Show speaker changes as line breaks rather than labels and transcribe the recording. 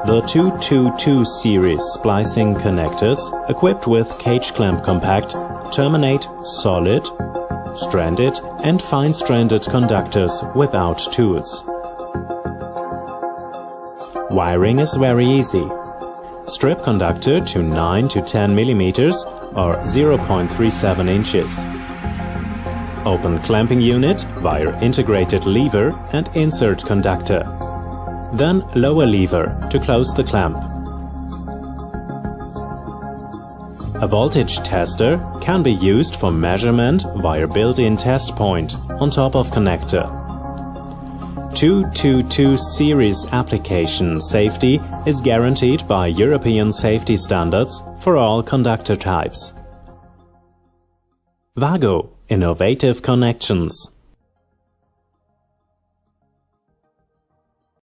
The 222 series splicing connectors, equipped with cage clamp compact, terminate solid, stranded and fine-stranded conductors without tools. Wiring is very easy. Strip conductor to 9 to 10 mm or 0.37 inches. Open clamping unit via integrated lever and insert conductor. Then lower lever to close the clamp. A voltage tester can be used for measurement via built-in test point on top of connector. 222 series application safety is guaranteed by European safety standards for all conductor types. WAGO – Innovative Connections.